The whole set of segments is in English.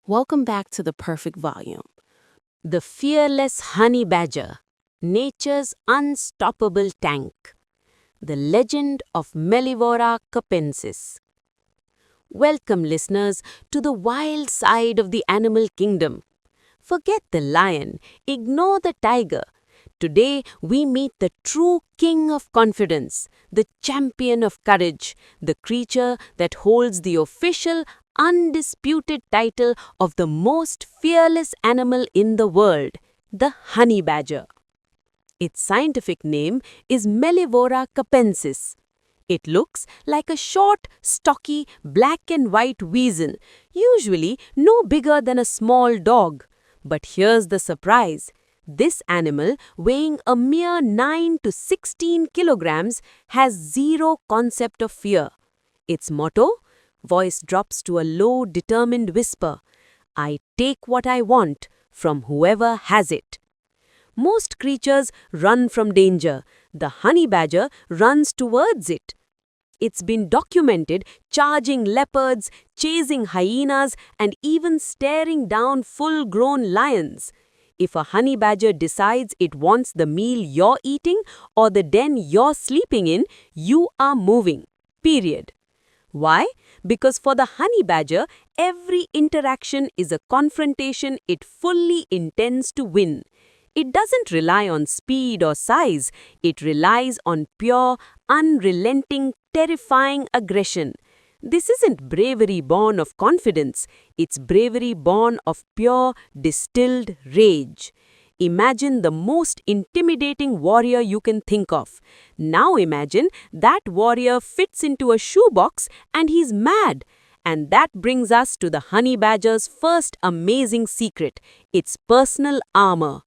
Welcome back to the perfect volume. The fearless honey badger, nature's unstoppable tank. The legend of Mellivora capensis. Welcome, listeners, to the wild side of the animal kingdom. Forget the lion, ignore the tiger. Today, we meet the true king of confidence, the champion of courage, the creature that holds the official, undisputed title of the most fearless animal in the world, the honey badger. Its scientific name is Mellivora capensis. It looks like a short, stocky, black and white weasel, usually no bigger than a small dog. But here's the surprise. This animal, weighing a mere 9 to 16 kilograms, has zero concept of fear. Its motto? Voice drops to a low, determined whisper. I take what I want from whoever has it. Most creatures run from danger. The honey badger runs towards it. It's been documented charging leopards, chasing hyenas, and even staring down full-grown lions. If a honey badger decides it wants the meal you're eating or the den you're sleeping in, you are moving. Period. Why? Because for the honey badger, every interaction is a confrontation it fully intends to win. It doesn't rely on speed or size. It relies on pure, unrelenting, terrifying aggression. This isn't bravery born of confidence. It's bravery born of pure, distilled rage. Imagine the most intimidating warrior you can think of. Now imagine that warrior fits into a shoebox and he's mad. And that brings us to the honey badger's first amazing secret, its personal armor.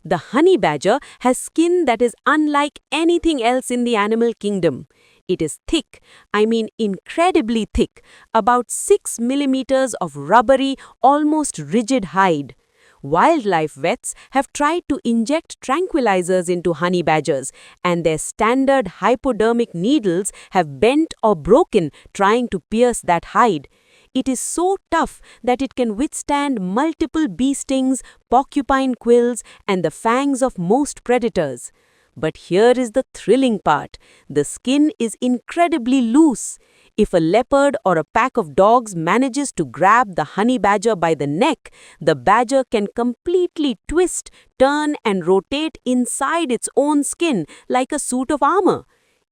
The honey badger has skin that is unlike anything else in the animal kingdom. It is thick, I mean incredibly thick, about 6 millimeters of rubbery, almost rigid hide. Wildlife vets have tried to inject tranquilizers into honey badgers, and their standard hypodermic needles have bent or broken trying to pierce that hide. It is so tough that it can withstand multiple bee stings, porcupine quills, and the fangs of most predators. But here is the thrilling part. The skin is incredibly loose. If a leopard or a pack of dogs manages to grab the honey badger by the neck, the badger can completely twist, turn, and rotate inside its own skin like a suit of armor.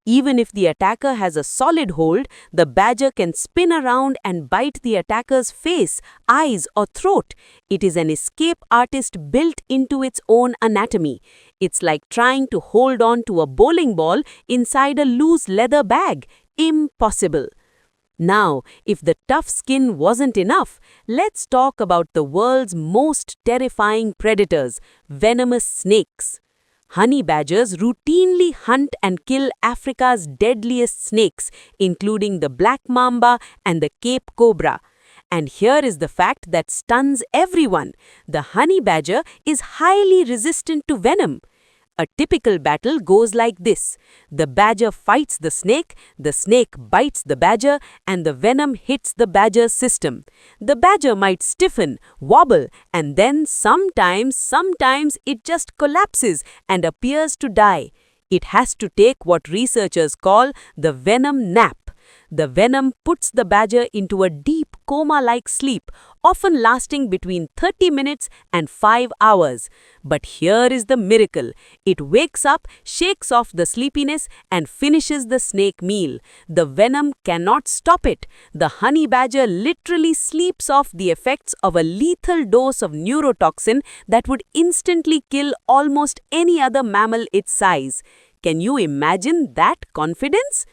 Even if the attacker has a solid hold, the badger can spin around and bite the attacker's face, eyes, or throat. It is an escape artist built into its own anatomy. It's like trying to hold on to a bowling ball inside a loose leather bag. Impossible. Now, if the tough skin wasn't enough, let's talk about the world's most terrifying predators, venomous snakes. Honey badgers routinely hunt and kill Africa's deadliest snakes, including the black mamba and the Cape cobra. And here is the fact that stuns everyone. The honey badger is highly resistant to venom. A typical battle goes like this. The badger fights the snake bites the badger, and the venom hits the badger's system. The badger might stiffen, wobble, and then sometimes it just collapses and appears to die. It has to take what researchers call the venom nap. The venom puts the badger into a deep coma-like sleep, often lasting between 30 minutes and 5 hours. But here is the miracle. It wakes up, shakes off the sleepiness, and finishes the snake meal. The venom cannot stop it. The honey badger literally sleeps off the effects of a lethal dose of neurotoxin that would instantly kill almost any other mammal its size. Can you imagine that confidence?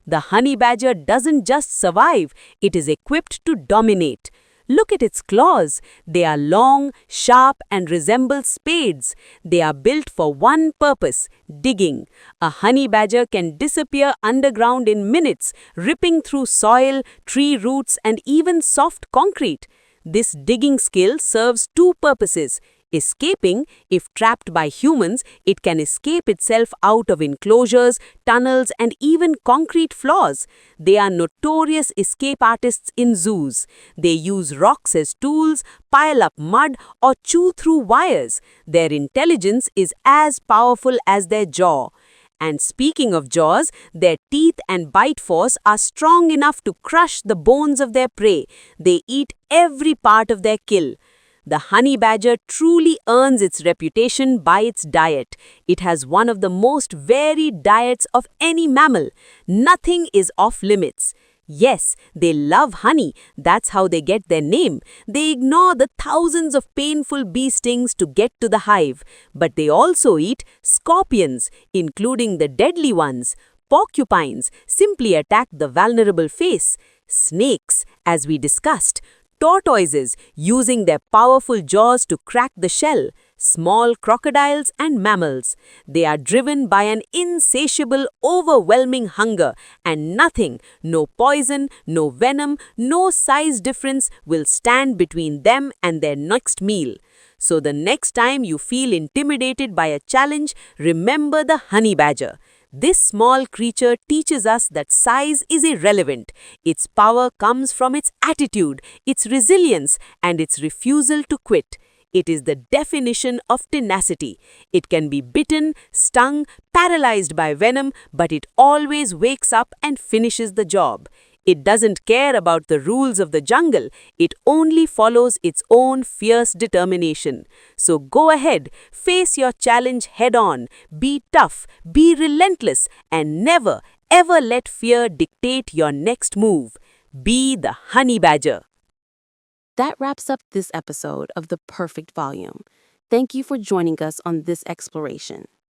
The honey badger doesn't just survive, it is equipped to dominate. Look at its claws. They are long, sharp, and resemble spades. They are built for one purpose, digging. A honey badger can disappear underground in minutes, ripping through soil, tree roots, and even soft concrete. This digging skill serves two purposes. Escaping, if trapped by humans, it can escape itself out of enclosures, tunnels, and even concrete floors. They are notorious escape artists in zoos. They use rocks as tools, pile up mud, or chew through wires. Their intelligence is as powerful as their jaw. And speaking of jaws, their teeth and bite force are strong enough to crush the bones of their prey. They eat every part of their kill. The honey badger truly earns its reputation by its diet. It has one of the most varied diets of any mammal. Nothing is off limits. Yes, they love honey. That's how they get their name. They ignore the thousands of painful bee stings to get to the hive. But they also eat scorpions, including the deadly ones. Porcupines simply attack the vulnerable face. Snakes, as we discussed. Tortoises, using their powerful jaws to crack the shell. Small crocodiles and mammals. They are driven by an insatiable, overwhelming hunger, and nothing, no poison, no venom, no size difference will stand between them and their next meal. So the next time you feel intimidated by a challenge, remember the honey badger. This small creature teaches us that size is irrelevant. Its power comes from its attitude, its resilience, and its refusal to quit. It is the definition of tenacity. It can be bitten, stung, paralyzed by venom, but it always wakes up and finishes the job. It doesn't care about the rules of the jungle. It only follows its own fierce determination. So go ahead, face your challenge head on, be tough, be relentless, and never, ever let fear dictate your next move. Be the honey badger. That wraps up this episode of The Perfect Volume. Thank you for joining us on this exploration.